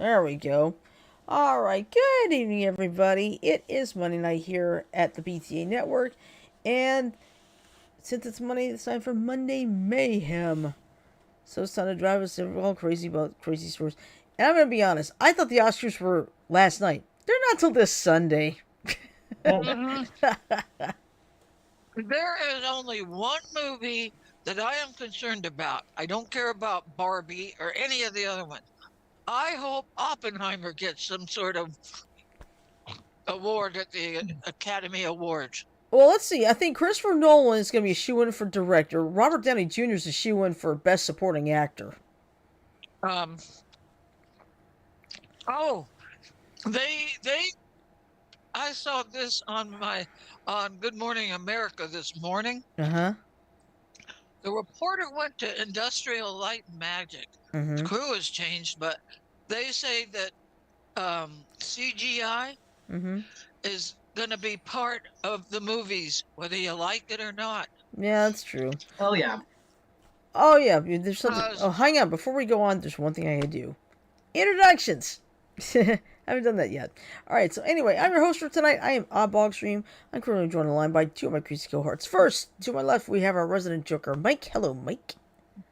There we go. All right. Good evening, everybody. It is Monday night here at the BTA Network, and since it's Monday, it's time for Monday Mayhem. So it's time to drive us all crazy about crazy stories. And I'm gonna be honest. I thought the Oscars were last night. They're not till this Sunday. Mhm. There is only one movie that I am concerned about. I don't care about Barbie or any of the other ones. I hope Oppenheimer gets some sort of award at the Academy Awards. Well, let's see. I think Christopher Nolan is going to be a shoe-in for director. Robert Downey Jr. is a shoe-in for best supporting actor. Um, oh, they I saw this on Good Morning America this morning. Uh-huh. The reporter went to Industrial Light and Magic. The Mm-hmm. crew has changed, but they say that CGI Mm-hmm. is going to be part of the movies, whether you like it or not. Yeah, that's true. Oh yeah. Oh, yeah. There's something. Because Oh, hang on. Before we go on, there's one thing I gotta do. Introductions. I haven't done that yet. All right. So anyway, I'm your host for tonight. I am Oddbogstream. I'm currently joined on the line by two of my crazy cohorts. First, to my left, we have our resident joker, Mike. Hello, Mike.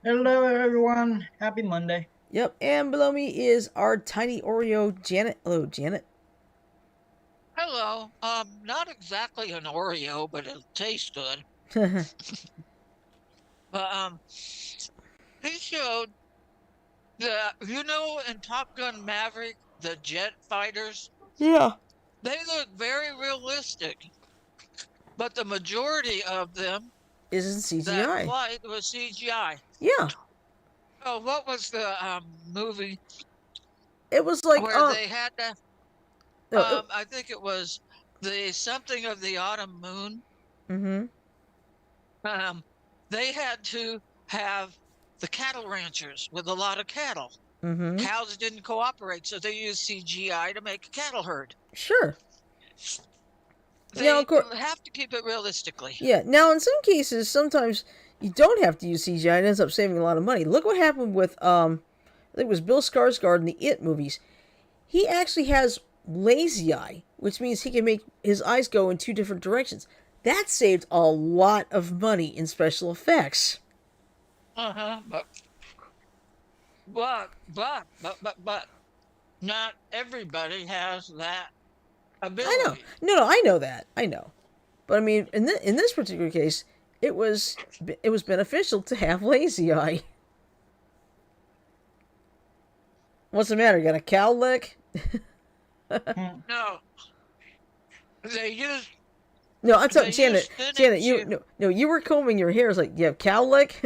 Hello everyone. Happy Monday. Yep. And below me is our tiny Oreo, Janet. Hello, Janet. hello, not exactly an Oreo, but it'll taste good. But he showed that in Top Gun Maverick, the jet fighters, Yeah. they look very realistic, but the majority of them Isn't that CGI. flight was CGI. Yeah. Oh, what was the movie It was like where they had to? no. I think it was the something of the autumn moon. Mm-hmm. Um, they had to have the cattle ranchers with a lot of cattle. Mm-hmm. Cows didn't cooperate, so they used CGI to make a cattle herd. Sure. Now, They of course. have to keep it realistically. Yeah. Now, in some cases, sometimes you don't have to use CGI. It ends up saving a lot of money. Look what happened with I think it was Bill Skarsgård in the It movies. He actually has lazy eye, which means he can make his eyes go in two different directions. That saved a lot of money in special effects. Uh-huh. But not everybody has that I know. ability. No, I know that. I know. But I mean, in this particular case, it was beneficial to have lazy eye. What's the matter? Got a cow lick? No, they used No, I'm sorry, they Janet. used thinning Janet, shears. you were combing your hair. It's like you have cow lick.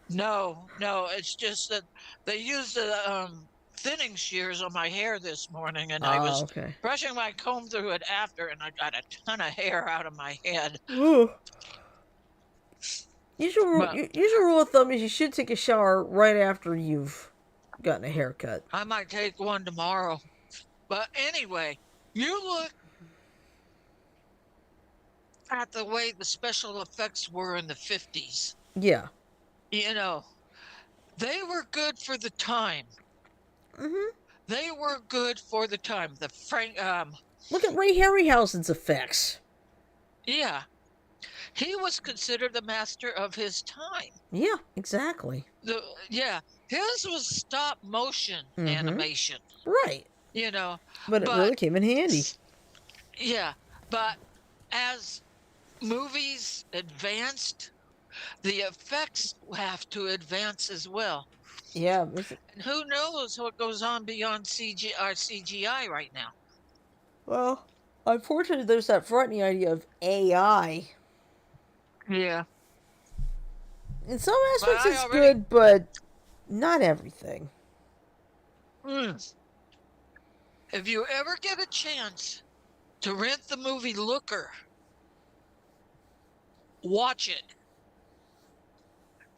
No, it's just that they used the thinning shears on my hair this morning, and I Oh, was okay. brushing my comb through it after, and I got a ton of hair out of my head. Ooh. But Usual rule of thumb is you should take a shower right after you've gotten a haircut. I might take one tomorrow. But anyway, you look at the way the special effects were in the 50s. Yeah. You know, they were good for the time. Mm-hmm. They were good for the time. The Frank, Look at Ray Harryhausen's effects. yeah, he was considered the master of his time. Yeah, exactly. Yeah, his was stop motion Mm-hmm. animation. Right. You know, But it but really came in handy. yeah, but as movies advanced, the effects have to advance as well. Yeah. And who knows what goes on beyond CGI right now? Well, unfortunately, there's that frightening idea of AI. Yeah. In some But aspects, I it's already. good, but not everything. Mm. If you ever get a chance to rent the movie Looker, watch it.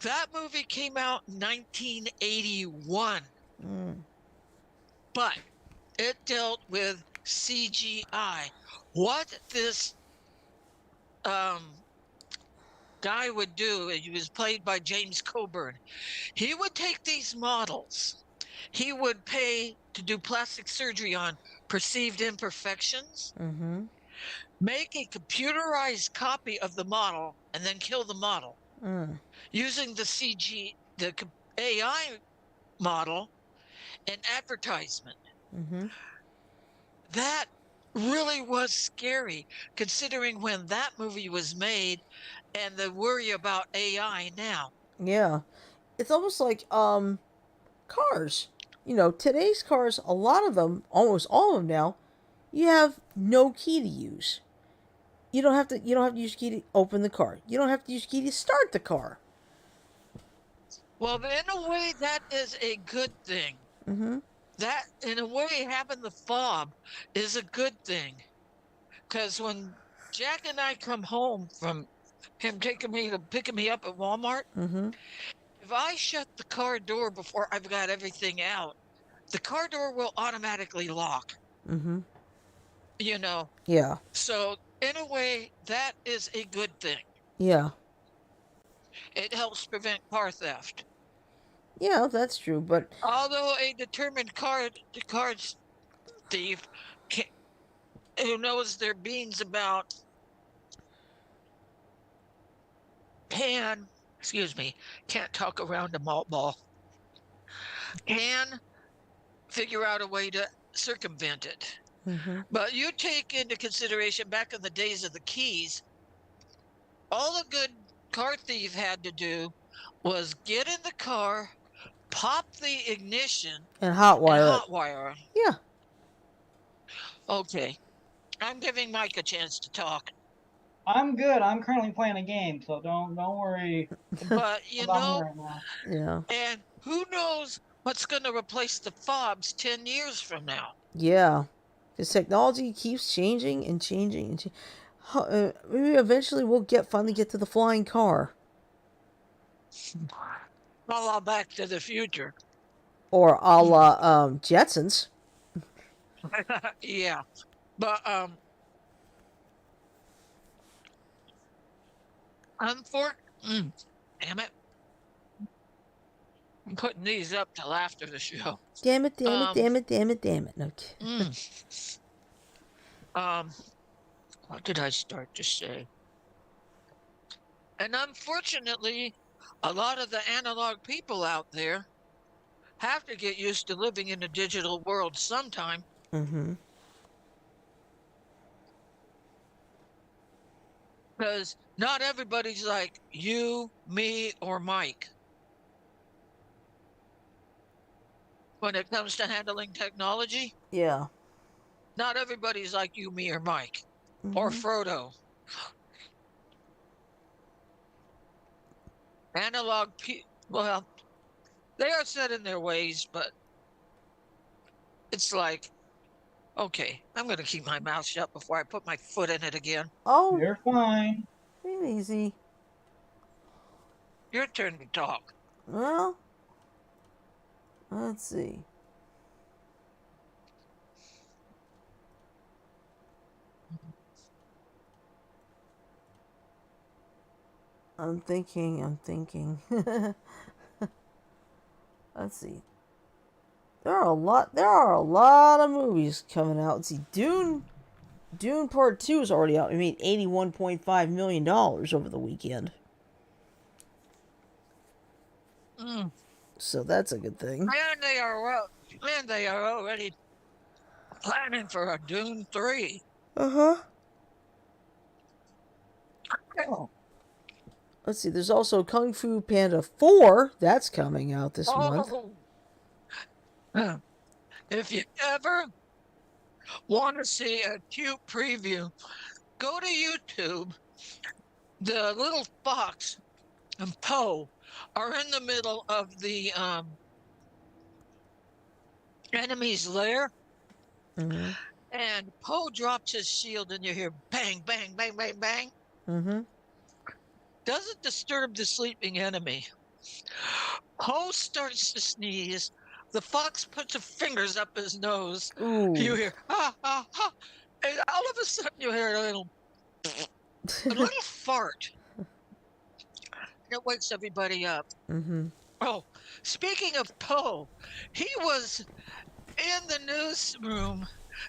That movie came out in 1981, Mm. but it dealt with CGI. What this guy would do, he was played by James Coburn. He would take these models he would pay to do plastic surgery on perceived imperfections, Mm-hmm. make a computerized copy of the model, and then kill the model Mm. using the AI model in advertisement. Mm-hmm. That really was scary, considering when that movie was made and the worry about AI now. Yeah. It's almost like cars. Today's cars, a lot of them, almost all of them now, you have no key to use. You don't have to use a key to open the car. You don't have to use a key to start the car. Well, in a way, that is a good thing. Mm-hmm. That, in a way, having the fob is a good thing. Because when Jack and I come home from him picking me up at Walmart, Mm-hmm. if I shut the car door before I've got everything out, the car door will automatically lock, Mm-hmm. you know. Yeah. So, in a way, that is a good thing. Yeah. It helps prevent car theft. Yeah, that's true, but Although a determined card thief who knows their beans about can, excuse me, can't talk around a malt ball, can figure out a way to circumvent it. mm-hmm. But you take into consideration back in the days of the keys, all a good car thief had to do was get in the car, pop the ignition, And and hotwire it. hotwire. Yeah. Okay, I'm giving Mike a chance to talk. I'm good. I'm currently playing a game, so don't worry But about me right now. Yeah. and who knows what's going to replace the fobs 10 years from now? Yeah. Because technology keeps changing and changing and maybe eventually we'll finally get to the flying car. A la Back to the Future. Or a la Jetsons. Yeah, but damn it, I'm putting these up till after the show. Damn it, damn it, damn it, damn it, damn it. Okay. What did I start to say? And unfortunately, a lot of the analog people out there have to get used to living in a digital world sometime. Mm-hmm. Because not everybody's like you, me, or Mike when it comes to handling technology. Yeah. Not everybody's like you, me, or Mike, or Mm-hmm. Frodo. Well, they are set in their ways, but it's like, okay, I'm going to keep my mouth shut before I put my foot in it again. Oh, You're fine. be easy. Your turn to talk. Well, let's see. I'm thinking. Let's see. There are a lot of movies coming out. Let's see. Dune Part 2 is already out. It made $81.5 million over the weekend. So that's a good thing. And they are already planning for a Dune 3. Uh-huh. Oh. Let's see. There's also Kung Fu Panda 4. That's coming out this month. If you ever want to see a cute preview, go to YouTube. The little fox and Poe are in the middle of the enemy's lair, Mm-hmm. and Poe drops his shield, and you hear bang, bang, bang, bang, bang. Mm-hmm. Doesn't disturb the sleeping enemy. Poe starts to sneeze. The fox puts his fingers up his nose. Ooh. You hear ha ha ha, and all of a sudden you hear a little fart. It wakes everybody up. Mm-hmm. Oh, speaking of Poe, he was in the newsroom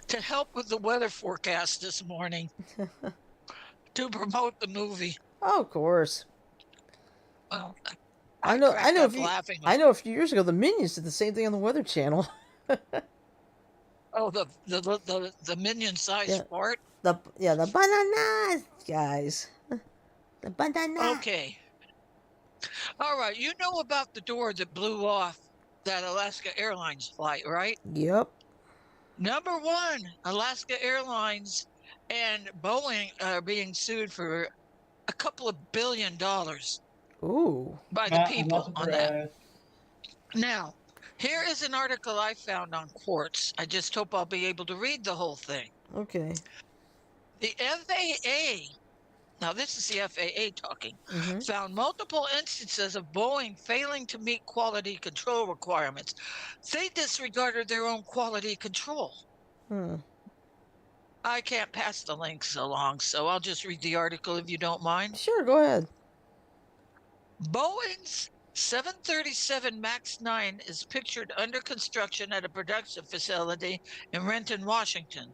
to help with the weather forecast this morning to promote the movie. Oh, of course. Well, I I know. cracked up laughing. I know. A few years ago, the Minions did the same thing on the Weather Channel. Oh, the minion-sized Yeah. fart. The bananas guys. The banana. Okay. All right. You know about the door that blew off that Alaska Airlines flight, right? Yep. Number one, Alaska Airlines and Boeing are being sued for a couple of $1 billion Ooh. by the I'm not people on that. surprised. Now, here is an article I found on Quartz. I just hope I'll be able to read the whole thing. Okay. The FAA, now this is the FAA talking, Mm-hmm. found multiple instances of Boeing failing to meet quality control requirements. They disregarded their own quality control. Hmm. I can't pass the links along, so I'll just read the article if you don't mind. Sure. Go ahead. Boeing's 737 MAX 9 is pictured under construction at a production facility in Renton, Washington.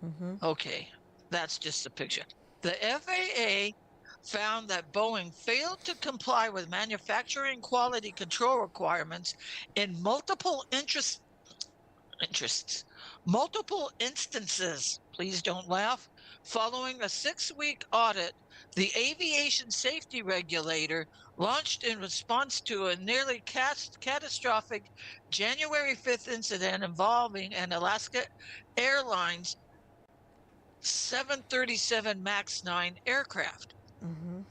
Mm-hmm. Okay, that's just a picture. The FAA found that Boeing failed to comply with manufacturing quality control requirements in multiple instances. Please don't laugh. Following a 6-week audit, the aviation safety regulator launched in response to a nearly catastrophic January 5th incident involving an Alaska Airlines 737 MAX 9 aircraft. Mm-hmm.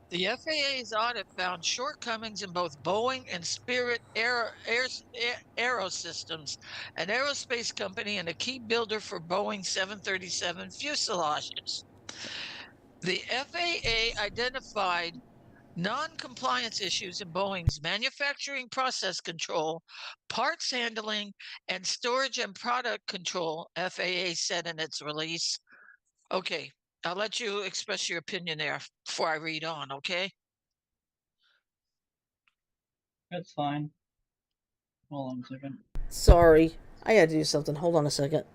The FAA's audit found shortcomings in both Boeing and Spirit Aerosystems, an aerospace company and a key builder for Boeing 737 fuselages. The FAA identified non-compliance issues in Boeing's manufacturing process control, parts handling, and storage and product control, FAA said in its release. Okay, I'll let you express your opinion there before I read on, okay? That's fine. Hold on a second. Sorry. I gotta do something. Hold on a second.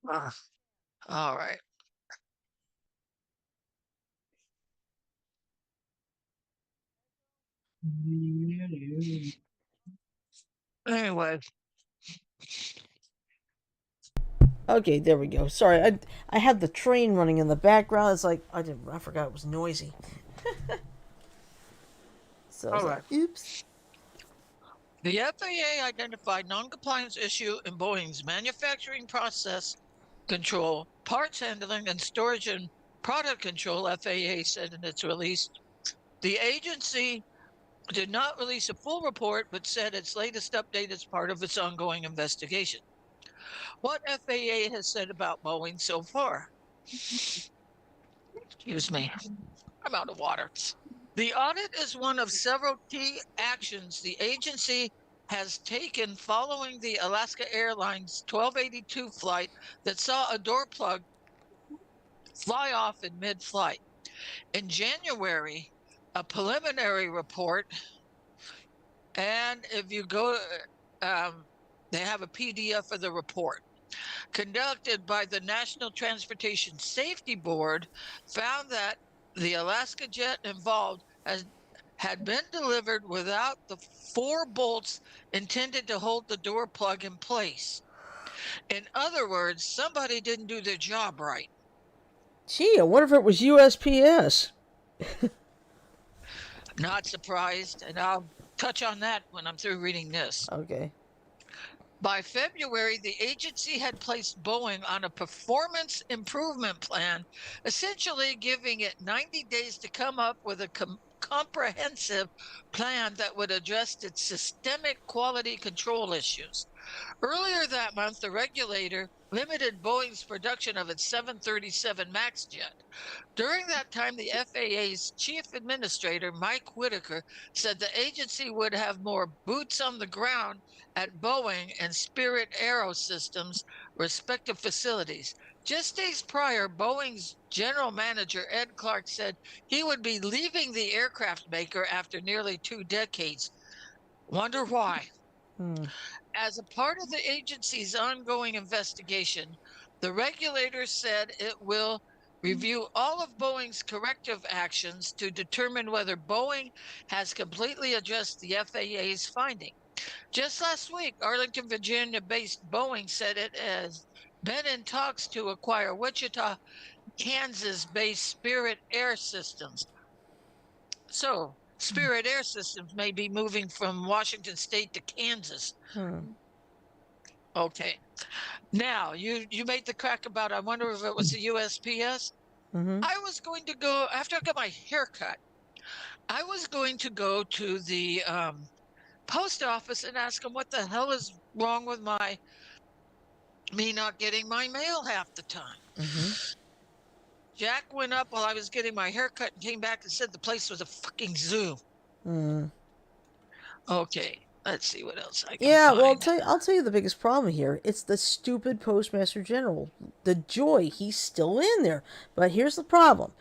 Ah, all right. Anyway, Okay, there we go. Sorry, I had the train running in the background. It's like I forgot it was noisy. So I was all like, right. oops. The FAA identified non-compliance issue in Boeing's manufacturing process control, parts handling, and storage and product control, FAA said in its release. The agency did not release a full report, but said its latest update is part of its ongoing investigation. What FAA has said about Boeing so far? Excuse me, I'm out of water. The audit is one of several key actions the agency has taken following the Alaska Airlines 1282 flight that saw a door plug fly off in mid flight. In January, a preliminary report, and if you go, they have a PDF of the report, conducted by the National Transportation Safety Board, found that the Alaska jet involved had been delivered without the 4 bolts intended to hold the door plug in place. In other words, somebody didn't do their job right. Gee, I wonder if it was USPS. Not surprised, and I'll touch on that when I'm through reading this. Okay. By February, the agency had placed Boeing on a performance improvement plan, essentially giving it 90 days to come up with a comprehensive plan that would address its systemic quality control issues. Earlier that month, the regulator limited Boeing's production of its 737 MAX jet. During that time, the FAA's chief administrator, Mike Whitaker, said the agency would have more boots on the ground at Boeing and Spirit Aerosystems' respective facilities. Just days prior, Boeing's general manager, Ed Clark, said he would be leaving the aircraft maker after nearly 2 decades. Wonder why? As a part of the agency's ongoing investigation, the regulator said it will review all of Boeing's corrective actions to determine whether Boeing has completely addressed the FAA's finding. Just last week, Arlington, Virginia-based Boeing said it has been in talks to acquire Wichita, Kansas-based Spirit Air Systems. So, Spirit Air Systems may be moving from Washington State to Kansas. Okay. Now, you made the crack about, I wonder if it was the USPS. I was going to go, after I got my hair cut, I was going to go to the post office and ask them what the hell is wrong with me not getting my mail half the time. Jack went up while I was getting my hair cut and came back and said the place was a fucking zoo. Okay. Let's see what else I can find. Well, I'll tell you the biggest problem here. It's the stupid Postmaster General. The joy, he's still in there. But here's the problem.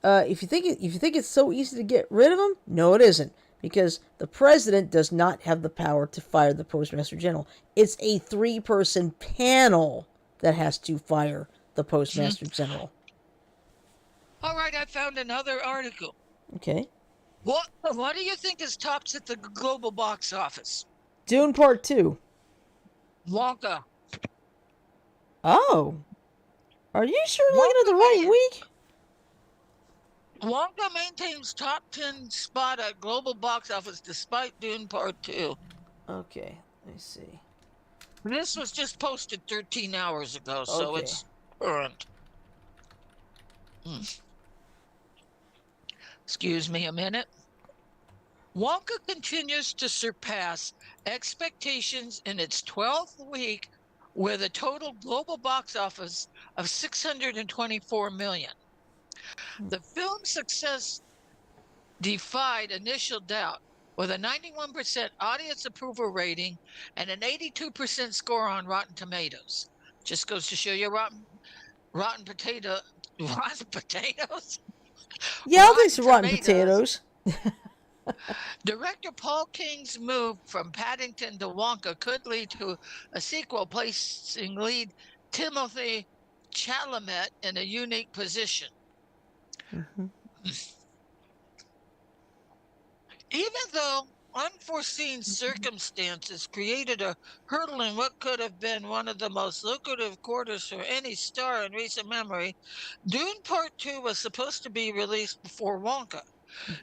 If you think it's so easy to get rid of him, no, it isn't. Because the president does not have the power to fire the Postmaster General. It's a 3-person panel that has to fire the Postmaster General. All right, I found another article. Okay. What do you think is tops at the global box office? Dune Part 2. Wonka. Oh. Are you sure looking at the right week? Wonka maintains top 10 spot at global box office despite Dune Part 2. Okay, let me see. This was just posted 13 hours ago, so it's current. Excuse me a minute. Wonka continues to surpass expectations in its 12th week with a total global box office of $624 million. The film's success defied initial doubt with a 91% audience approval rating and an 82% score on Rotten Tomatoes. Just goes to show you rotten potatoes. Yeah, I'll take some rotten potatoes. Director Paul King's move from Paddington to Wonka could lead to a sequel placing lead Timothée Chalamet in a unique position. Even though unforeseen circumstances created a hurdle in what could have been one of the most lucrative quarters for any star in recent memory, Dune Part 2 was supposed to be released before Wonka.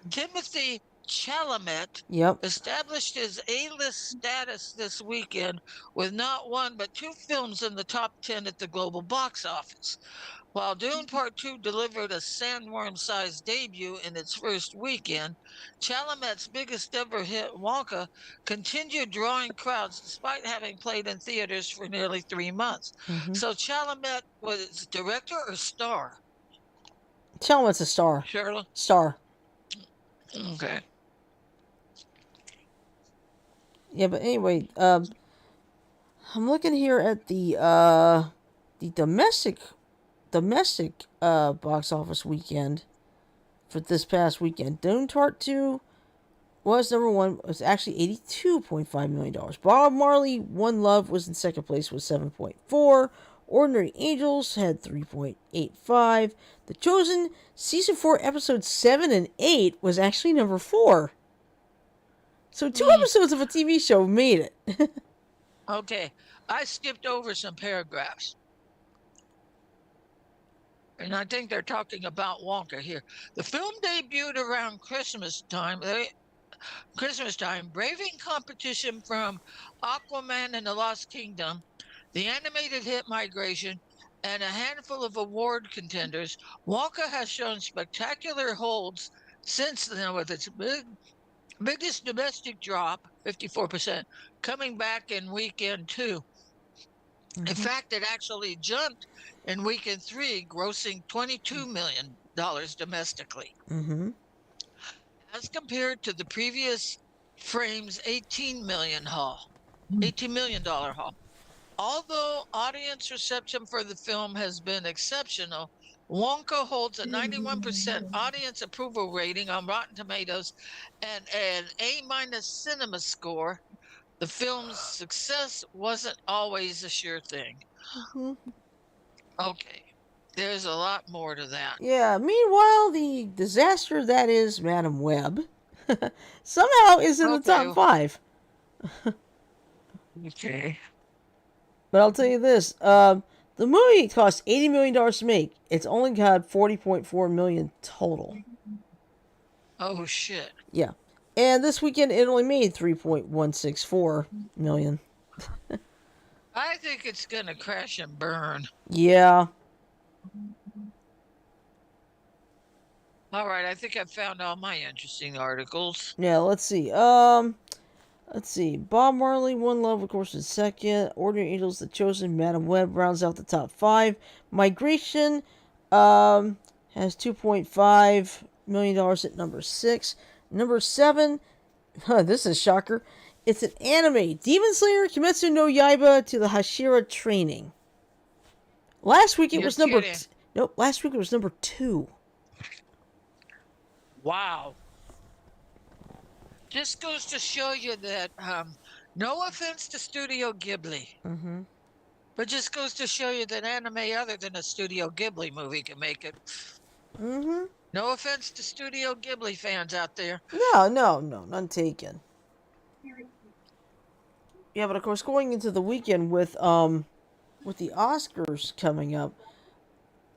Timothée Chalamet established his A-list status this weekend with not one but 2 films in the top 10 at the global box office. While Dune Part 2 delivered a sandworm-sized debut in its first weekend, Chalamet's biggest ever hit, Wonka, continued drawing crowds despite having played in theaters for nearly 3 months. So Chalamet was director or star? Chalamet's a star. Shirley? Star. Okay. Yeah, but anyway, I'm looking here at the domestic box office weekend for this past weekend. Dune Part 2 was number 1. It was actually $82.5 million. Bob Marley, One Love was in second place with 7.4. Ordinary Angels had 3.85. The Chosen Season 4 Episodes 7 and 8 was actually number 4. So 2 episodes of a TV show made it. Okay. I skipped over some paragraphs. And I think they're talking about Wonka here. The film debuted around Christmas time, braving competition from Aquaman and the Lost Kingdom, the animated hit Migration, and a handful of award contenders. Wonka has shown spectacular holds since then with its biggest domestic drop, 54%, coming back in weekend 2. In Mhm. fact, it actually jumped in weekend 3, grossing $22 million domestically, Mhm. as compared to the previous frame's $18 million haul. Although audience reception for the film has been exceptional, Wonka holds a 91% audience approval rating on Rotten Tomatoes and an A- cinema score. The film's success wasn't always a sure thing. Mhm. Okay, there's a lot more to that. Yeah. Meanwhile, the disaster that is Madam Web somehow is in the Okay, top 5. okay. But I'll tell you this: the movie cost $80 million to make. It's only got $40.4 million total. Oh shit. Yeah, and this weekend it only made $3.164 million. I think it's gonna crash and burn. Yeah. All right, I think I've found all my interesting articles. Yeah. Let's see. Let's see. Bob Marley, One Love, of course, is second. Ordinary Angels, The Chosen, Madam Web rounds out the top 5. Migration has $2.5 million at number 6. Number 7, this is a shocker. It's an anime. Demon Slayer Kimetsu no Yaiba to the Hashira Training. Last week it You're was number kidding. nope, last week it was number 2. Wow. Just goes to show you that, no offense to Studio Ghibli, Mm-hmm. but just goes to show you that anime other than a Studio Ghibli movie can make it. Mm-hmm. No offense to Studio Ghibli fans out there. No, none taken. Yeah, but of course going into the weekend with the Oscars coming up,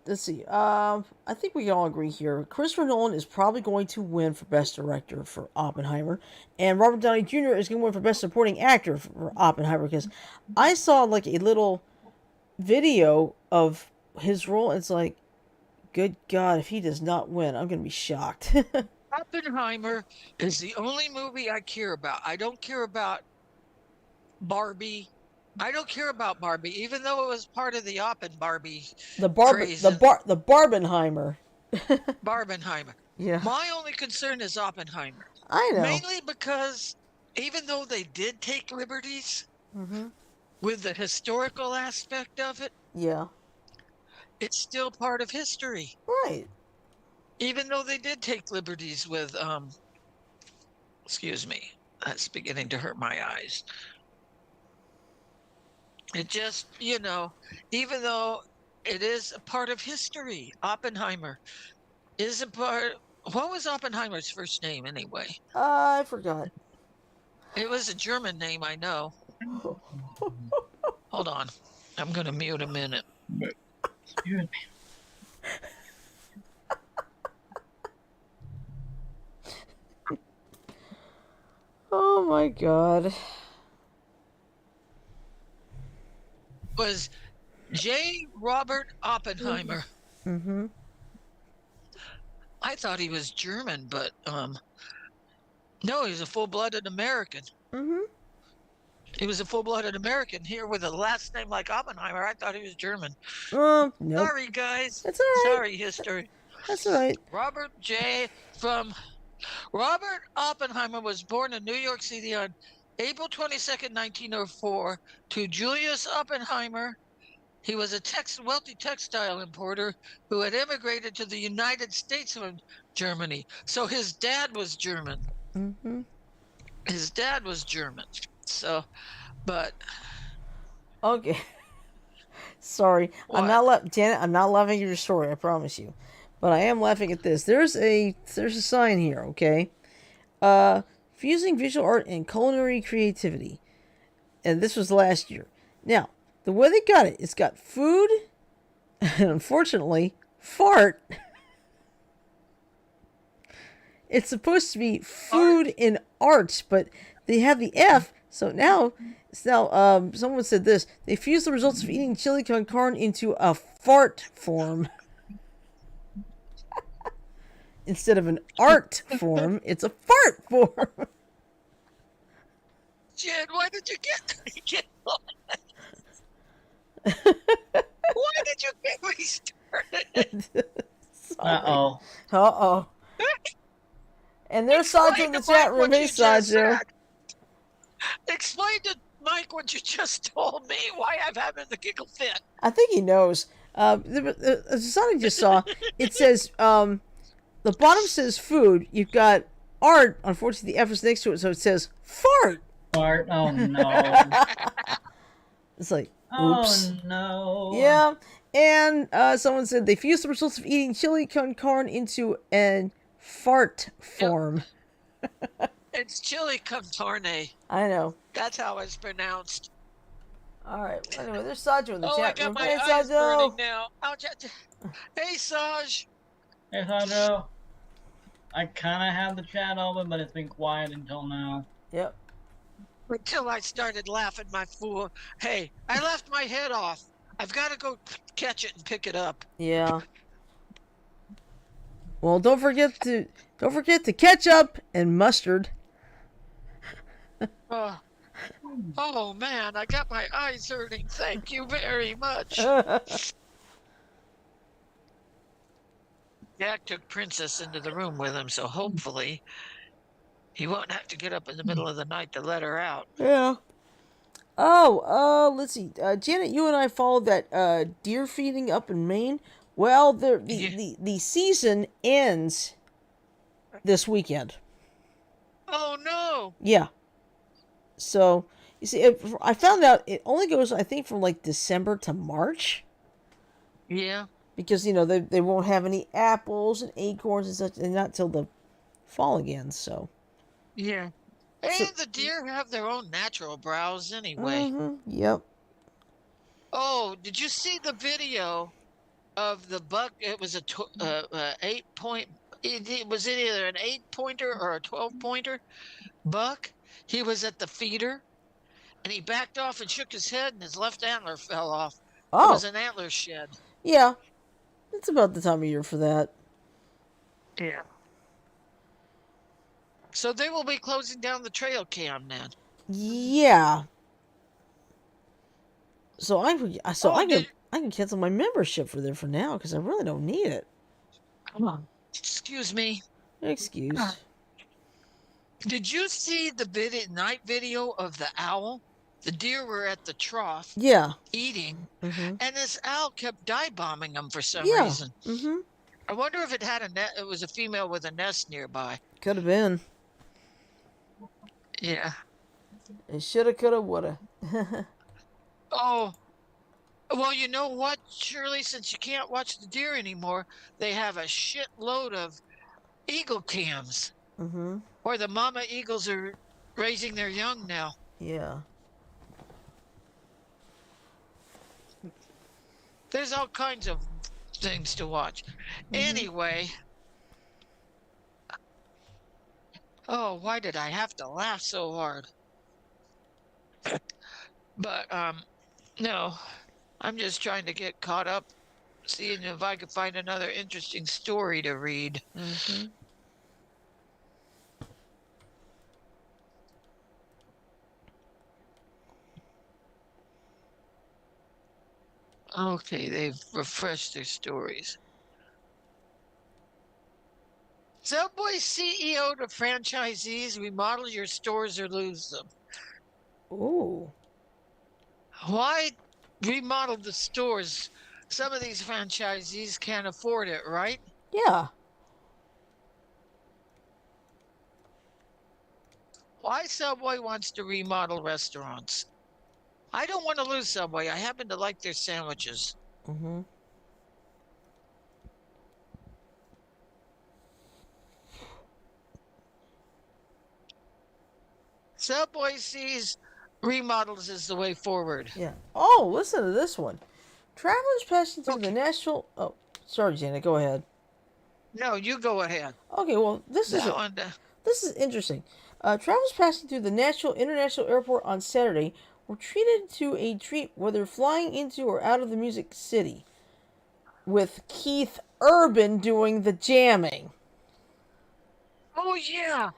let's see. I think we can all agree here. Christopher Nolan is probably going to win for Best Director for Oppenheimer, and Robert Downey Jr. is going to win for Best Supporting Actor for Oppenheimer, because I saw like a little video of his role. And it's like, good God, if he does not win, I'm going to be shocked. Oppenheimer is the only movie I care about. I don't care about Barbie. I don't care about Barbie, even though it was part of the Barbie the craze. the Barbenheimer. Barbenheimer. Yeah, My only concern is Oppenheimer, I know. mainly because even though they did take liberties Mm-hmm. with the historical aspect of it, Yeah. it's still part of history. Right. Even though they did take liberties with, excuse me, that's beginning to hurt my eyes. It just, even though it is a part of history, Oppenheimer is a part. What was Oppenheimer's first name anyway? I forgot. It was a German name, I know. Hold on. I'm going to mute a minute. Excuse me. Oh my God. Was J. Robert Oppenheimer. Mm-hmm. I thought he was German, but no, he's a full-blooded American. Mm-hmm. He was a full-blooded American here with a last name like Oppenheimer. I thought he was German. Nope. Sorry, guys. That's all right. Sorry, history. That's all right. Robert Oppenheimer was born in New York City on April 22nd, 1904, to Julius Oppenheimer. He was a wealthy textile importer who had immigrated to the United States from Germany. So his dad was German. Mm-hmm. His dad was German. So, but Okay. Sorry. what? Janet, I'm not laughing at your story, I promise you. But I am laughing at this. There's a sign here, okay? Fusing visual art and culinary creativity. And this was last year. Now, the way they got it, it's got food and unfortunately, fart. It's supposed to be food in arts, but they have the F, so now someone said this. They fused the results of eating chili con carne into a fart form. Instead of an art form, it's a fart form. Jen, why did you get why did you get me started? Uh-oh. Uh-oh. And there's Sanjo in the chat room. Hey, Sanjo. Explain to Mike what you just told me, why I'm having the giggle fit. I think he knows. As Sonny just saw, it says, the bottom says food. You've got art. Unfortunately, the F is next to it, so it says fart. Fart. Oh, no. It's like, Oh, oops. no. Yeah. And someone said they fused the results of eating chili con carne into an fart form. Yep. It's chili con carne. I know. That's how it's pronounced. All right. Well, anyway, there's Sanjo in the chat room. I got my eyes burning now. Hey, Saj. Hey, Sanjo. I kind of have the chat open, but it's been quiet until now. Yep. Until I started laughing my fool. Hey, I left my head off. I've got to go catch it and pick it up. Yeah. Well, don't forget to ketchup and mustard. Oh man, I got my eyes hurting. Thank you very much. Jack took Princess into the room with him, so hopefully he won't have to get up in the middle of the night to let her out. Yeah. Oh, let's see. Janet, you and I followed that deer feeding up in Maine. Well, the season ends this weekend. Oh no. Yeah. So, you see, I found out it only goes, I think, from like December to March. Yeah. Because, they won't have any apples and acorns and such, and not till the fall again, so. Yeah. And the deer have their own natural browse anyway. Mm-hmm, yep. Oh, did you see the video of the buck? It was a 8-point. It was either an 8-pointer or a 12-pointer buck. He was at the feeder, and he backed off and shook his head, and his left antler fell off. Oh. It was an antler shed. Yeah. It's about the time of year for that. Yeah. So they will be closing down the trail cam now. Yeah. So I can cancel my membership for there for now because I really don't need it. Come on. Excuse me. Excuse. Did you see the night video of the owl? The deer were at the trough. Yeah. Eating, mm-hmm. and this owl kept dive bombing them for some yeah. reason. Mm-hmm. I wonder if it had it was a female with a nest nearby. Could have been. Yeah. It shoulda, coulda, woulda. Oh. Well, you know what, Shirley? Since you can't watch the deer anymore, they have a shitload of eagle cams. Mm-hmm. Where the mama eagles are raising their young now. Yeah. There's all kinds of things to watch. Mm-hmm. Anyway. Oh, why did I have to laugh so hard? But, no. I'm just trying to get caught up, seeing if I could find another interesting story to read. Mm-hmm. Okay, they've refreshed their stories. Subway CEO to franchisees, remodel your stores or lose them. Ooh. Why remodel the stores? Some of these franchisees can't afford it, right? Yeah. Why Subway wants to remodel restaurants? I don't want to lose Subway. I happen to like their sandwiches. Mm-hmm. Subway sees remodels as the way forward. Yeah. Oh, listen to this one. Travelers passing through the national... Oh, sorry, Janet. Go ahead. No, you go ahead. Okay, well, this is interesting. Travelers passing through the Nashville International Airport on Saturday were treated to a treat whether flying into or out of the Music City, with Keith Urban doing the jamming. Oh, yeah.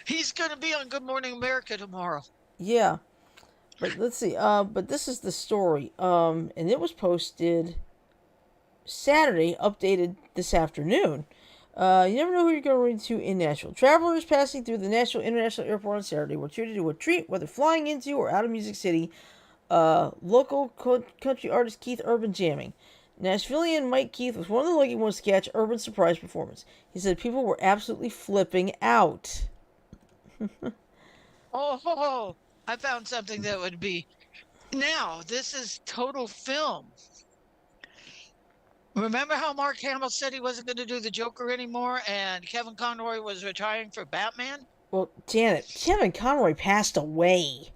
He's going to be on Good Morning America tomorrow. Yeah. But let's see. But this is the story. And it was posted Saturday, updated this afternoon. You never know who you're going to run into in Nashville. Travelers passing through the Nashville International Airport on Saturday were treated to a treat, whether flying into or out of Music City. Local country artist Keith Urban jamming. Nashvilleian Mike Keith was one of the lucky ones to catch Urban's surprise performance. He said people were absolutely flipping out. Oh, I found something that would be. Now, this is total film. Remember how Mark Hamill said he wasn't going to do the Joker anymore and Kevin Conroy was retiring for Batman? Well, Janet, Kevin Conroy passed away.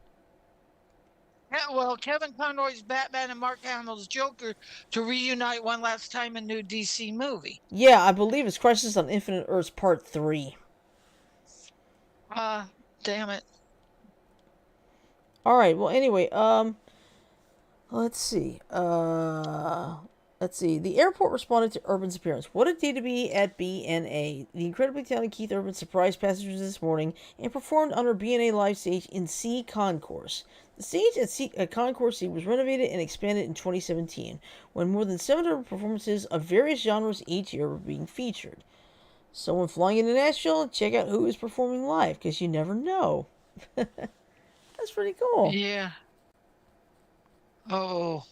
Yeah, well, Kevin Conroy's Batman and Mark Hamill's Joker to reunite one last time in new DC movie. Yeah, I believe it's Crisis on Infinite Earths Part 3. Damn it. Alright, well, anyway, let's see. The airport responded to Urban's appearance. What a day to be at BNA. The incredibly talented Keith Urban surprised passengers this morning and performed on our BNA live stage in C Concourse. The stage at Concourse C was renovated and expanded in 2017, when more than 700 performances of various genres each year were being featured. So when flying into Nashville, check out who is performing live, because you never know. That's pretty cool. Yeah. Oh.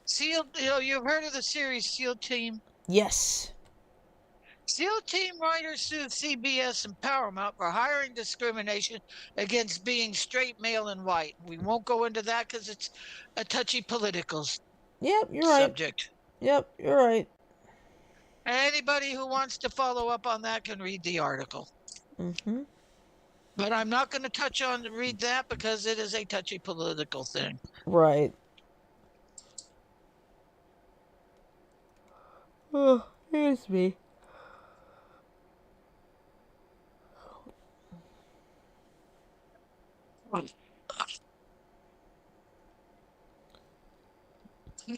SEAL, you've heard of the series SEAL Team? Yes. SEAL Team writers sued CBS and Paramount for hiring discrimination against being straight, male, and white. We won't go into that because it's a touchy political Yep, you're right. subject. Yep, you're right. Anybody who wants to follow up on that can read the article. Mm-hmm. But I'm not going to read that because it is a touchy political thing. Right. Oh, here's me.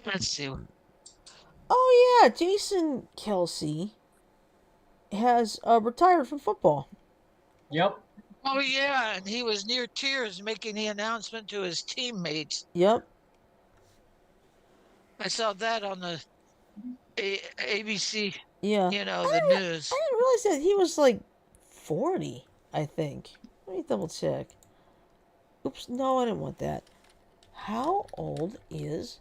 Let's see. Oh yeah, Jason Kelsey has retired from football. Yep. Oh, yeah, and he was near tears making the announcement to his teammates. Yep. I saw that on the ABC, Yeah. the I news. didn't realize that he was like 40, I think. Let me double check. Oops, no, I didn't want that. How old is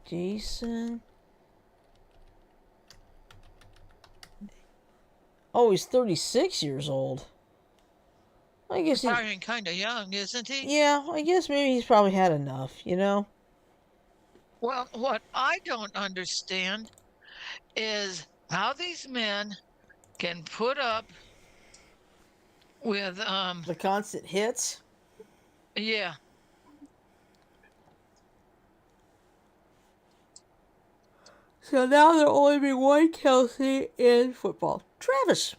Jason? Oh, he's 36 years old. I guess he's Retiring kind of young, isn't he? Yeah, I guess maybe he's probably had enough, Well, what I don't understand is how these men can put up with The constant hits. yeah. So now there'll only be one Kelsey in football. Travis.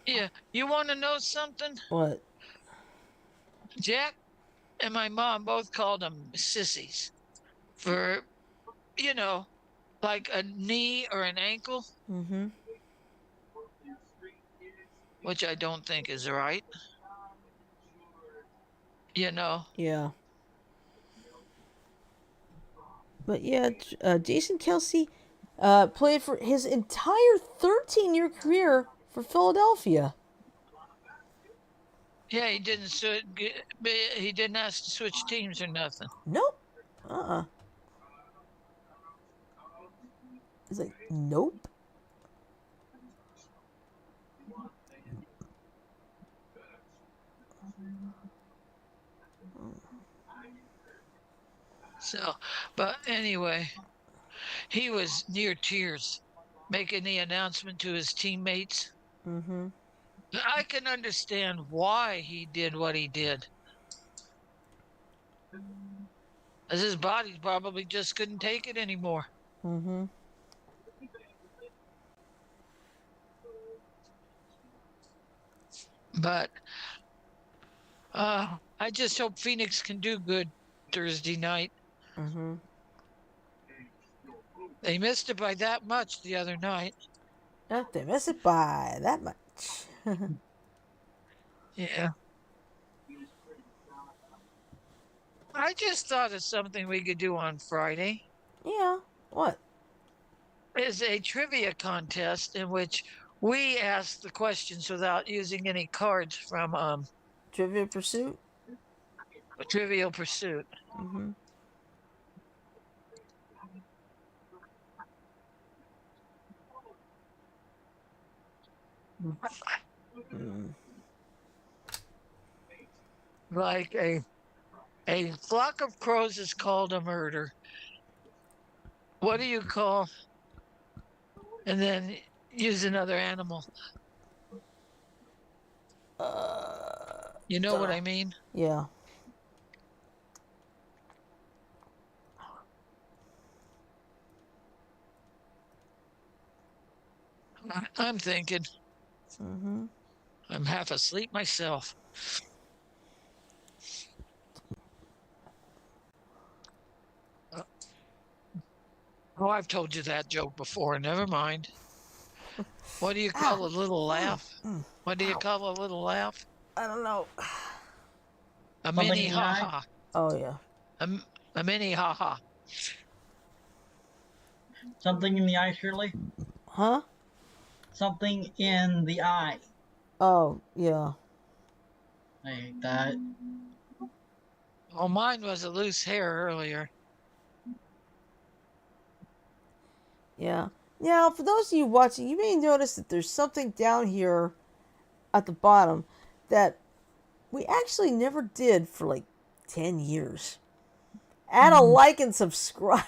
Yeah. You want to know something? What? Jack and my mom both called them sissies for, like a knee or an ankle, Mm-hmm. which I don't think is right. Yeah. But yeah, Jason Kelsey played for his entire 13-year career for Philadelphia. Yeah, he didn't ask to switch teams or nothing. Nope. He's like, nope. So, but anyway, he was near tears making the announcement to his teammates. Mm-hmm. I can understand why he did what he did. As his body probably just couldn't take it anymore. Mm-hmm. But I just hope Phoenix can do good Thursday night. Mm-hmm. They missed it by that much the other night. Yep, they miss it by that much. Yeah. I just thought of something we could do on Friday. Yeah. What? Is a trivia contest in which we ask the questions without using any cards from Trivia Pursuit? Trivial Pursuit. Mm-hmm. Mm. Like a flock of crows is called a murder. What do you call? And then use another animal. You know what Dunno. I mean? Yeah. I'm thinking. Mm-hmm. I'm half asleep myself. Oh, I've told you that joke before. Never mind. What do you call a little laugh? What do you Ow. call a little laugh? I don't know. A Something mini in the ha eye? ha. Oh, yeah. A mini ha ha. Something in the eye, Shirley? Huh? Something in the eye. Oh, yeah. I hate that. Well, mine was a loose hair earlier. Yeah. Now, for those of you watching, you may notice that there's something down here at the bottom that we actually never did for like 10 years. Add a like and subscribe.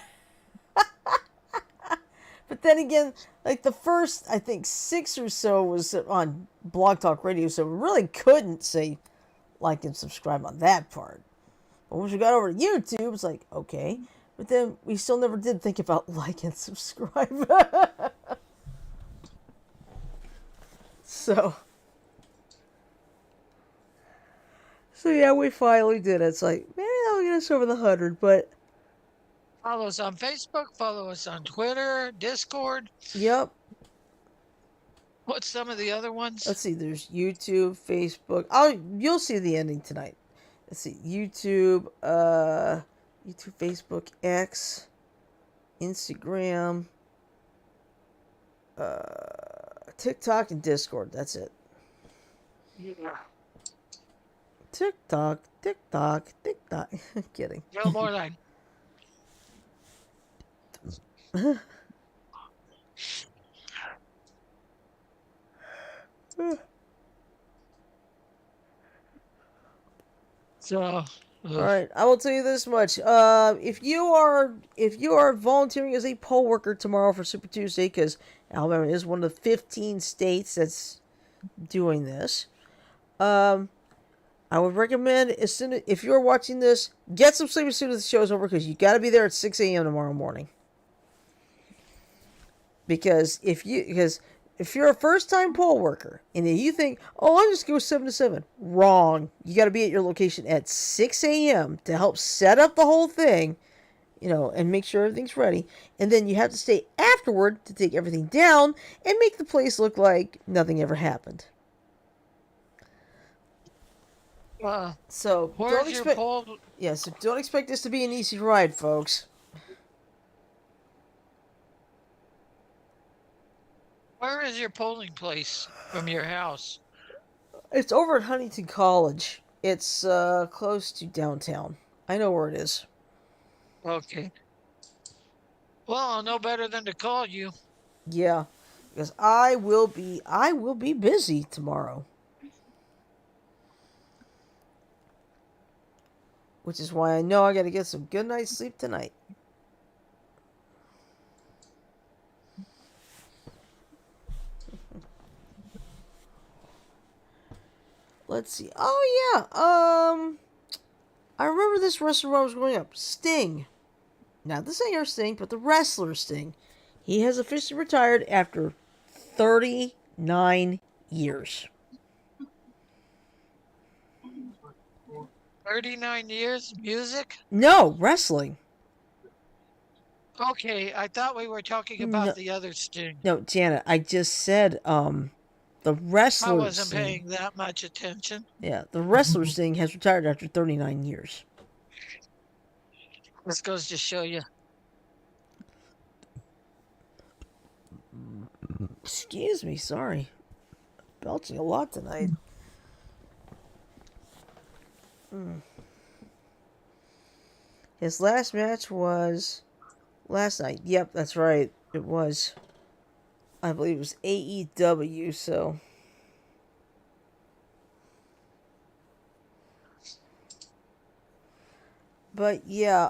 But then again, like the first, I think, 6 or so was on Blog Talk Radio, so we really couldn't say like and subscribe on that part. But once we got over to YouTube, it's like, okay. But then we still never did think about like and subscribe. So yeah, we finally did it. It's like, maybe that'll get us over the 100, but Follow us on Facebook. Follow us on Twitter, Discord. yep. What's some of the other ones? Let's see, there's YouTube, Facebook. You'll see the ending tonight. Let's see, YouTube, Facebook, X, Instagram, TikTok, and Discord. That's it. Yeah. TikTok. Kidding. No more like. So. All right, I will tell you this much. If you are volunteering as a poll worker tomorrow for Super Tuesday, because Alabama is one of the 15 states that's doing this, I would recommend if you're watching this, get some sleep as soon as the show's over, because you got to be there at 6 a.m. tomorrow morning. Because if you're a first-time poll worker and you think, oh, I'll just go 7 to 7, wrong. You got to be at your location at 6 a.m. to help set up the whole thing, and make sure everything's ready. And then you have to stay afterward to take everything down and make the place look like nothing ever happened. So don't expect. Yes, don't expect this to be an easy ride, folks. Where is your polling place from your house? It's over at Huntington College. It's close to downtown. I know where it is. Okay. Well, I'll know better than to call you. Yeah, because I will be busy tomorrow. Which is why I know I got to get some good night's sleep tonight. Let's see. Oh yeah. I remember this wrestler when I was growing up. Sting. Not the singer Sting, but the wrestler Sting. He has officially retired after 39 years. 39 years music? No, wrestling. Okay, I thought we were talking about the other Sting. No, Janet, I just said the wrestler I wasn't Sting. paying that much attention. Yeah, the wrestler Sting has retired after 39 years. This goes to show you. Excuse me, sorry. Belching a lot tonight. His last match was last night. Yep, that's right. It was. I believe it was AEW, so. But yeah,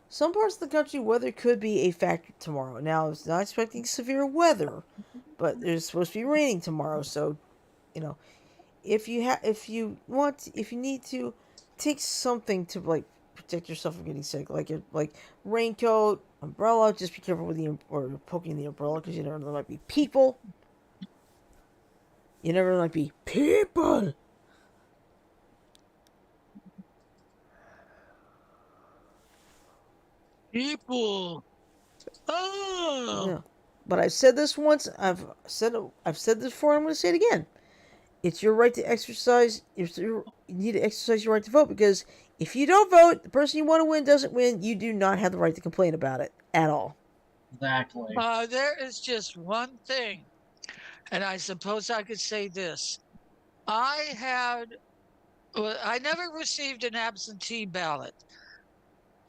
some parts of the country weather could be a factor tomorrow. Now, it's not expecting severe weather, but there's supposed to be raining tomorrow, so you know, if you need to, take something to like protect yourself from getting sick, like raincoat, umbrella. Just be careful with or poking the umbrella because you never know, there might be people. You never know, there might be people. People. Oh. Yeah, but I've said this once. I've said this before. I'm going to say it again. It's your right to exercise. You need to exercise your right to vote, because if you don't vote, the person you want to win doesn't win. You do not have the right to complain about it at all. Exactly. There is just one thing, and I suppose I could say this. I never received an absentee ballot,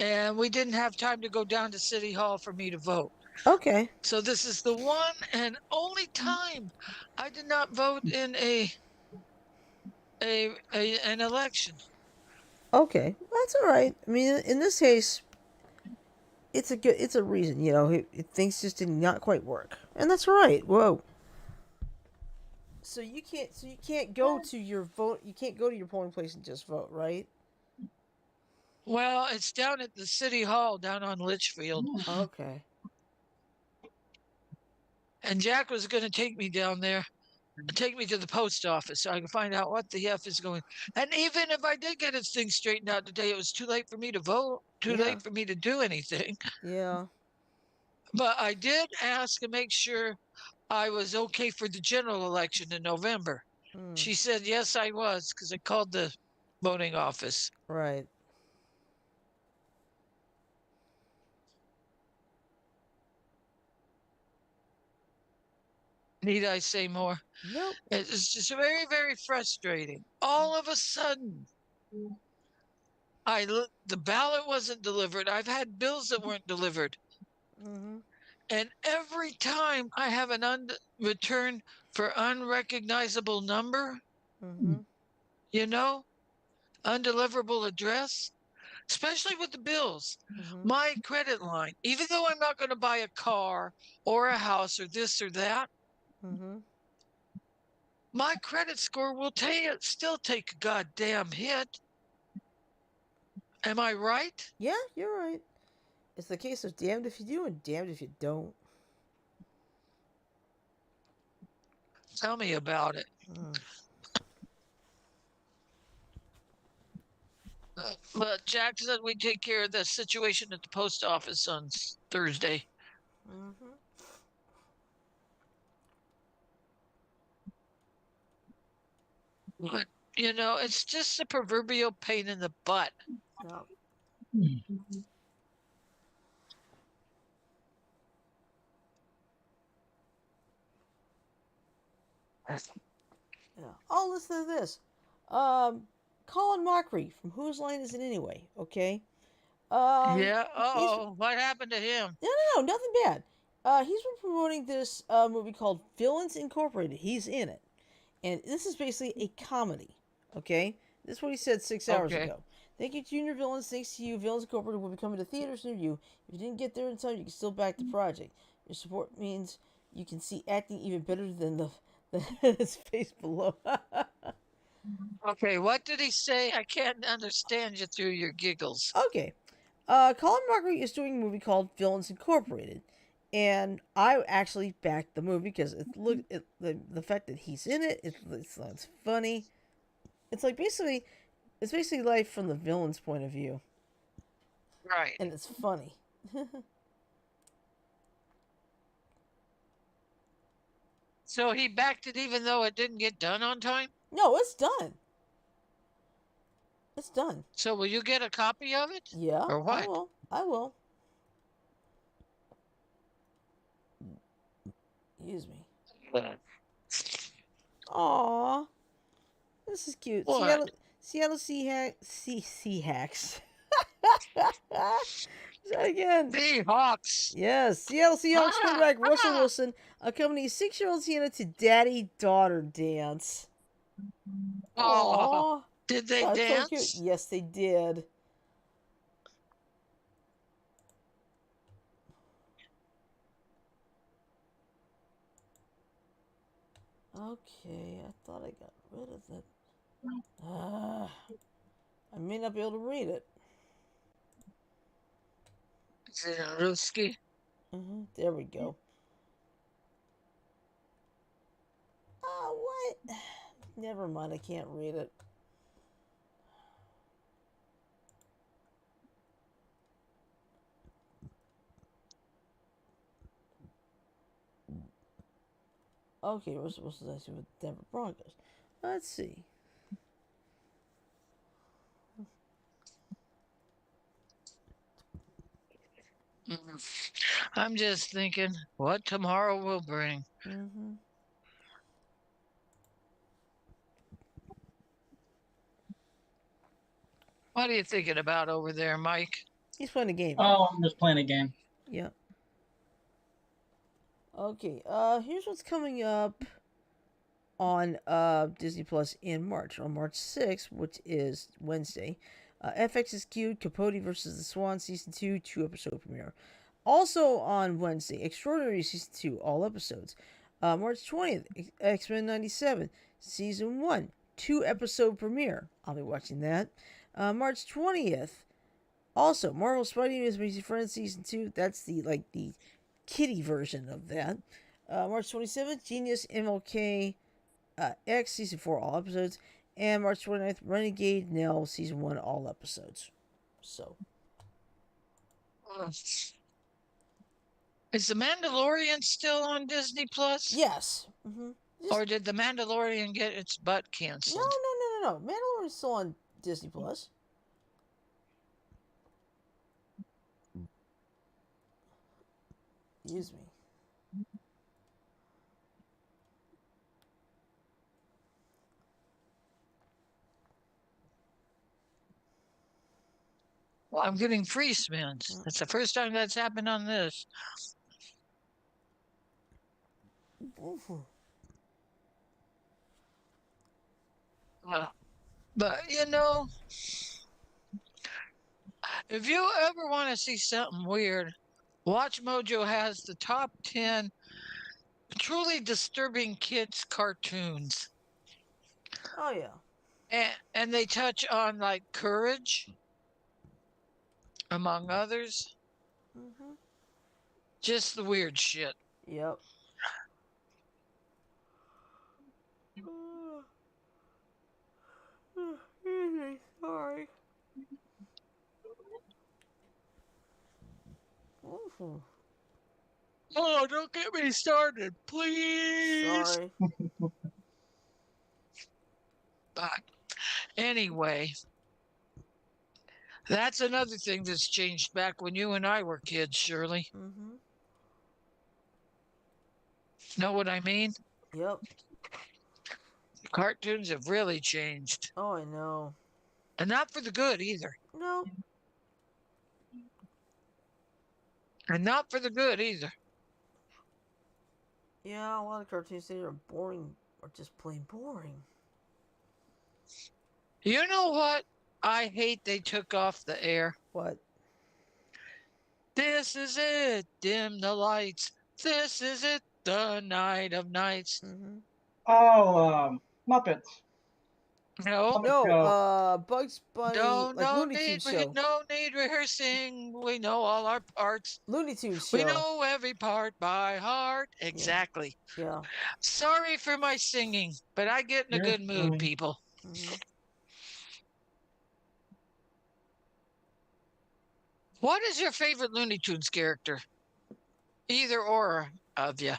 and we didn't have time to go down to City Hall for me to vote. Okay. So this is the one and only time I did not vote in an election. Okay, that's all right. I mean, in this case, it's a reason. Things just did not quite work, and that's all right. Whoa. So you can't go to your vote. You can't go to your polling place and just vote, right? Well, it's down at the City Hall down on Litchfield. Okay. And Jack was going to take me down there, take me to the post office so I can find out what the F is going. And even if I did get his thing straightened out today, it was too late for me to vote, too Yeah. late for me to do anything. Yeah. But I did ask and make sure I was okay for the general election in November. Mm, She said, yes, I was, because I called the voting office. right. Need I say more? Nope. It's just very, very frustrating. All of a sudden, the ballot wasn't delivered. I've had bills that weren't delivered. Mm-hmm. And every time I have an return for unrecognizable number, Mm-hmm. you know, undeliverable address, especially with the bills, Mm-hmm. my credit line, even though I'm not going to buy a car or a house or this or that, Mm-hmm. my credit score will still take a goddamn hit. Am I right? Yeah, you're right. It's the case of damned if you do and damned if you don't. Tell me about it. Mm. But Jack said we take care of the situation at the post office on Thursday. Mm-hmm. But, it's just a proverbial pain in the butt. Yeah. Yeah. Oh, listen to this. Um, Colin Mockery from Whose Line Is It Anyway? Okay. Yeah. He's Oh, what happened to him? no, nothing bad. He's been promoting this movie called Villains Incorporated. He's in it, and this is basically a comedy. Okay, this is what he said 6 hours Okay. ago. Thank you, Junior Villains. Thanks to you, Villains Incorporated will be coming to theaters near you. If you didn't get there in time, you can still back the project. Your support means you can see acting even better than the space below. Okay. What did he say? I can't understand you through your giggles. Okay. Colin Mockery is doing a movie called Villains Incorporated, and I actually backed the movie because the fact that he's in it, it's funny. It's like it's basically life from the villain's point of view, Right. and it's funny. So he backed it even though it didn't get done on time? No, it's done. It's done. So will you get a copy of it? Yeah. Or what? I will. I will. Excuse me. Aw. This is cute. What? Seattle Seahawks. Say again. Seahawks. Yes, Seattle Seahawks Ah, quarterback Russell ah. Wilson accompanies 6-year-old Sienna to daddy-daughter dance. Oh, Aww. did they That's so cute. dance? Yes, they did. Okay, I thought I got rid of it. I may not be able to read it. Is it a Ruski? There we go. Oh, what? Never mind, I can't read it. Okay, we're supposed to see with Denver Broncos. Let's see. I'm just thinking what tomorrow will bring. What are you thinking about over there, Mike? He's playing a game. Oh, I'm just playing a game. Yep. Okay, here's what's coming up on Disney Plus in March. On March 6th, which is Wednesday, FX is Cute, Capote versus the Swan Season 2, 2-episode premiere. Also on Wednesday, Extraordinary Season 2, all episodes. March 20th, X-Men 97, Season 1, 2-episode premiere. I'll be watching that. March 20th, also Marvel Spidey and Amazing Friends Season 2. That's the kitty version of that. March 27th, Genius MLK X Season 4, all episodes. And March 29th, Renegade Nell Season 1, all episodes. So. Is The Mandalorian still on Disney Plus? Yes. Or did The Mandalorian get its butt canceled? No. Mandalorian's still on Disney Plus. Excuse me. Well, I'm getting free spins. That's the first time that's happened on this. But you know, if you ever want to see something weird, Watch Mojo has the top 10 truly disturbing kids cartoons. Oh yeah. And they touch on like courage, among others. Just the weird shit. Yep. Sorry. Oh, don't get me started, please. Sorry. But anyway, that's another thing that's changed back when you and I were kids, Shirley. Know what I mean? Yep. Cartoons have really changed. Oh, I know. And not for the good either. No. And not for the good either. Yeah, a lot of cartoons today are boring, or just plain boring. You know what? I hate they took off the air. What? This is it. Dim the lights. This is it. The night of nights. Oh, Muppets. No. No, Bugs Bunny, No, like Looney Tunes show. no need rehearsing. We know all our parts. Looney Tunes show. We know every part by heart. Exactly. Yeah. Sorry for my singing, but I get in a good mood, people. What is your favorite Looney Tunes character? Either or of you.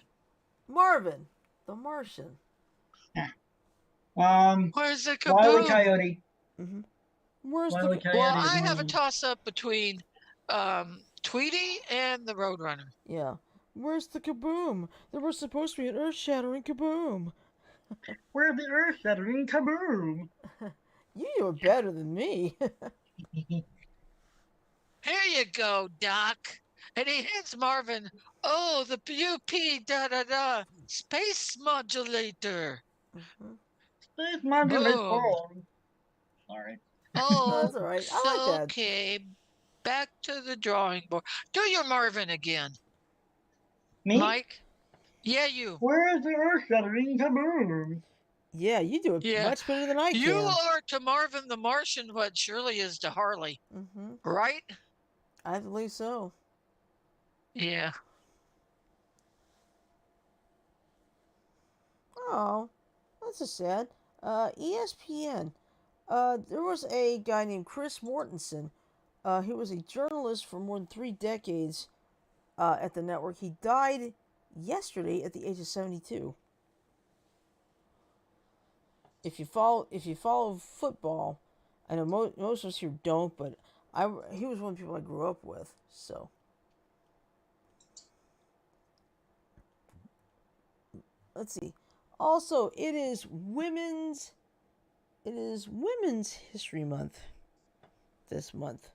Marvin, the Martian. Where's the Wile E. kaboom? Coyote. Where's Wile E. the Coyote Well, is I one have of a them. toss-up between Tweety and the Roadrunner. yeah? Where's the kaboom? There was supposed to be an earth-shattering kaboom. Where's the earth-shattering kaboom? You do it better than me. Here you go, Doc. And he hands Marvin, oh, the UP da space modulator. Mhm. Space modulator. Boom. Sorry. Oh, That's all right. I like that. okay. Back to the drawing board. Do your Marvin again, Me? Mike. Yeah, you. Where's the earth-shattering kaboom? Yeah, you do it Yeah. much better than I You can. are to Marvin the Martian what Shirley is to Harley, Mm-hmm. right? I believe so. Yeah. Oh, that's a sad. ESPN. There was a guy named Chris Mortensen. He was a journalist for more than 3 decades at the network. He died yesterday at the age of 72. If you follow football, I know most of us here don't, but he was one of the people I grew up with. So let's see. Also, Women's History Month this month.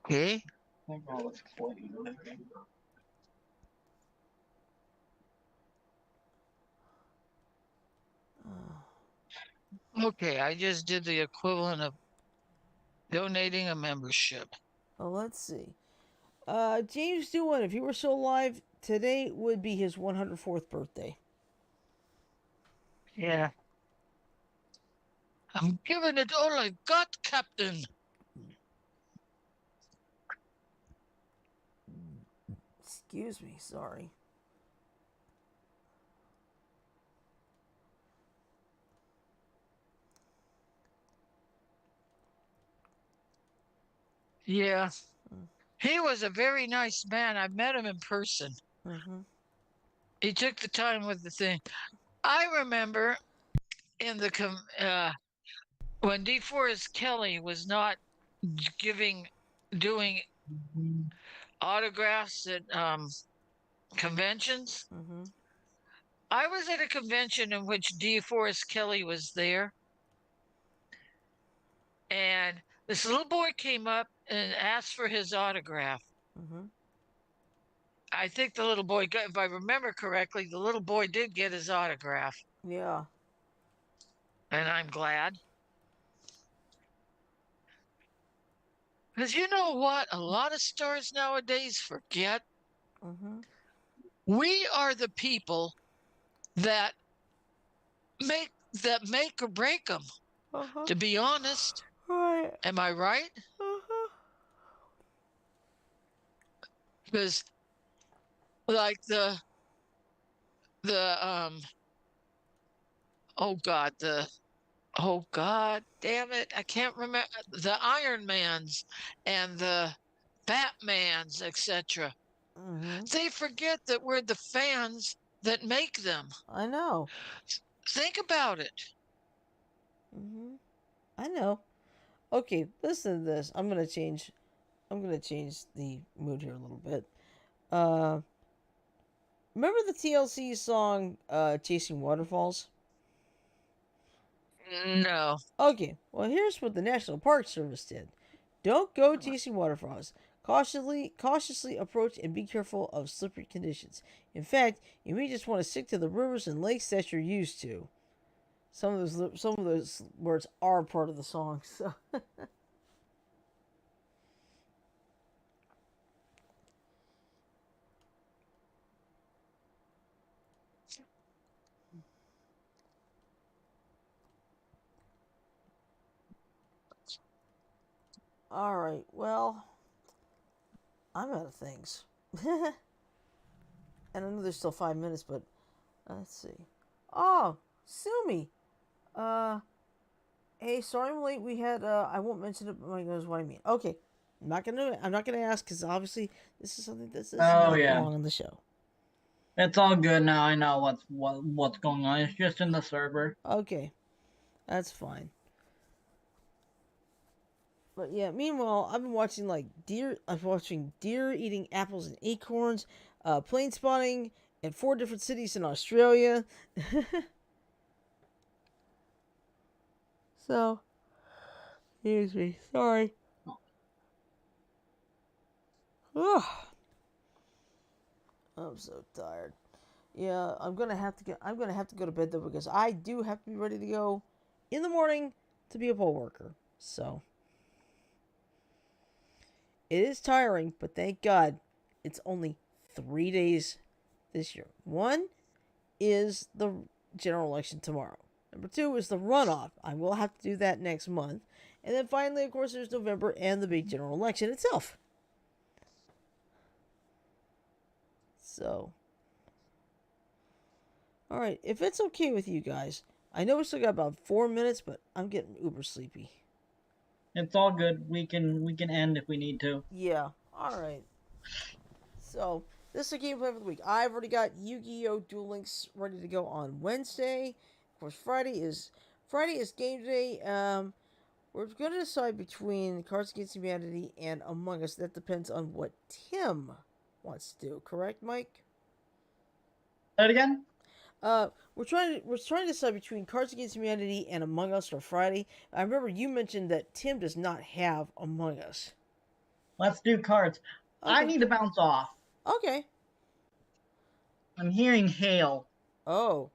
Okay. Okay, I just did the equivalent of donating a membership. Well, let's see. James Doohan, if he were still alive, today would be his 104th birthday. Yeah. I'm giving it all I got, Captain. Excuse me, sorry. Yeah. He was a very nice man. I met him in person. Mm-hmm. He took the time with the thing. I remember in the when DeForest Kelly was not doing autographs at conventions. Mm-hmm. I was at a convention in which DeForest Kelly was there, and this little boy came up and asked for his autograph. Mm-hmm. I think the little boy got, if I remember correctly, the little boy did get his autograph, Yeah. and I'm glad. Because you know what? A lot of stars nowadays forget. Mm-hmm. We are the people that make or break them. Uh-huh. To be honest, Right. am I right? Uh-huh. Because like the oh god damn it, I can't remember the Iron Mans and the Batmans, etc. Mm-hmm. They forget that we're the fans that make them. I know. Think about it. Mm-hmm. I know. Okay, listen to this. I'm gonna change the mood here a little bit. Uh Remember the TLC song Chasing Waterfalls? No. Okay, well here's what the National Park Service did. Don't go chasing waterfalls. Cautiously approach and be careful of slippery conditions. In fact, you may just want to stick to the rivers and lakes that you're used to. Some of those words are part of the song. So all right, well, I'm out of things. And I know there's still 5 minutes, but let's see. Oh, Sumi. Uh, Hey, sorry I'm late. We had I won't mention it, but my goes what I mean. Okay. I'm not gonna ask because obviously this is something that does Oh not yeah. belong on the show. It's all good now. I know what's going on. It's just in the server. Okay. That's fine. But yeah, meanwhile, I've been watching deer eating apples and acorns, plane spotting in 4 different cities in Australia. So, excuse me, sorry. Ugh. I'm so tired. Yeah, I'm gonna have to go to bed though because I do have to be ready to go in the morning to be a poll worker. So it is tiring, but thank God it's only 3 days this year. One is the general election tomorrow. Number 2 is the runoff. I will have to do that next month. And then finally, of course, there's November and the big general election itself. So, alright, if it's okay with you guys, I know we still got about 4 minutes, but I'm getting uber sleepy. It's all good. We can end if we need to. Yeah, alright. So, this is the gameplay for the week. I've already got Yu-Gi-Oh! Duel Links ready to go on Wednesday. Of course, Friday is game day. We're going to decide between Cards Against Humanity and Among Us. That depends on what Tim wants to do. Correct, Mike? Say it again? We're trying to decide between Cards Against Humanity and Among Us for Friday. I remember you mentioned that Tim does not have Among Us. Let's do cards. Okay. I need to bounce off. Okay. I'm hearing hail. Oh.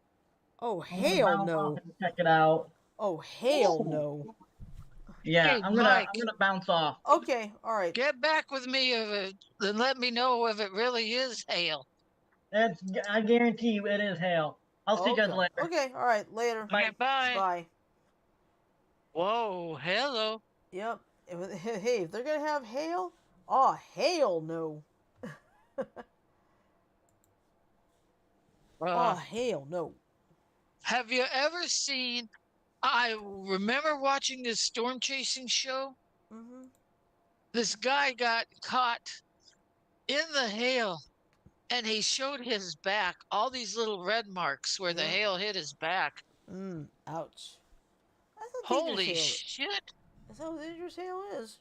Oh, hell no. Check it out. Oh, hell no. Yeah, Hey, I'm Mike. gonna bounce off. Okay, alright. Get back with me and let me know if it really is hail. I guarantee you it is hail. I'll see you guys later. Okay, alright, later. Okay, bye. Bye. Whoa, hello. Yep. Hey, if they're gonna have hail, oh, hell no. Oh, hell no. Have you ever seen? I remember watching this storm chasing show. Mm-hmm. This guy got caught in the hail and he showed his back, all these little red marks where the hail hit his back. Ouch. That's how Holy hail. shit. That's how dangerous hail is.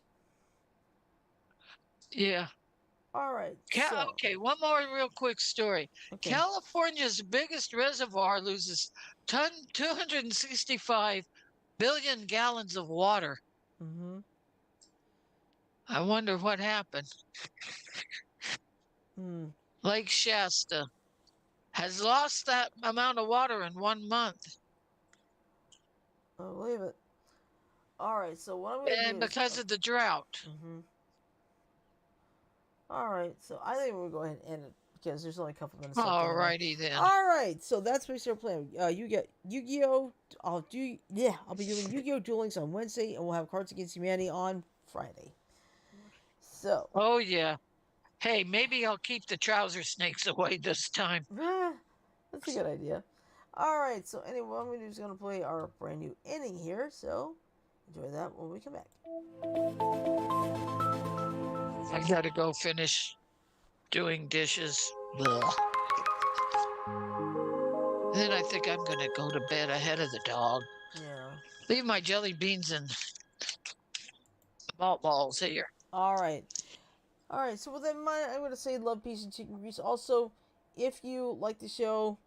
Yeah. Alright. Okay, one more real quick story. Okay. California's biggest reservoir loses 265 billion gallons of water. Mm-hmm. I wonder what happened. Lake Shasta has lost that amount of water in 1 month. I believe it. Alright, so what I'm going to do And because of the drought. Mm-hmm. Alright, so I think we'll go ahead and end it because there's only a couple minutes left. Alrighty then. Alright, so that's what we're playing. You get Yu-Gi-Oh! I'll be doing Yu-Gi-Oh! Duel Links on Wednesday, and we'll have Cards Against Humanity on Friday. So. Oh, yeah. Hey, maybe I'll keep the trouser snakes away this time. That's a good idea. Alright, so anyway, what I'm going to do is going to play our brand new inning here, so enjoy that when we come back. I gotta go finish doing dishes. Blah. Then I think I'm gonna go to bed ahead of the dog. Yeah. Leave my jelly beans and malt balls here. Alright. Alright, so with that in mind, I'm going to say love, peace, and chicken grease. Also, if you like the show,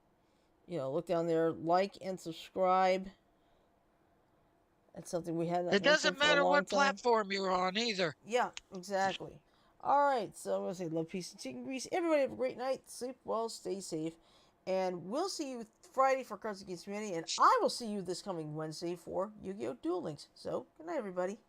look down there, like and subscribe. That's something we hadn't. It doesn't matter what platform you're on either. Yeah, exactly. Alright, so I'm going to say love, peace, and chicken grease. Everybody have a great night. Sleep well, stay safe. And we'll see you Friday for Cards Against Humanity. And I will see you this coming Wednesday for Yu-Gi-Oh! Duel Links. So, good night, everybody.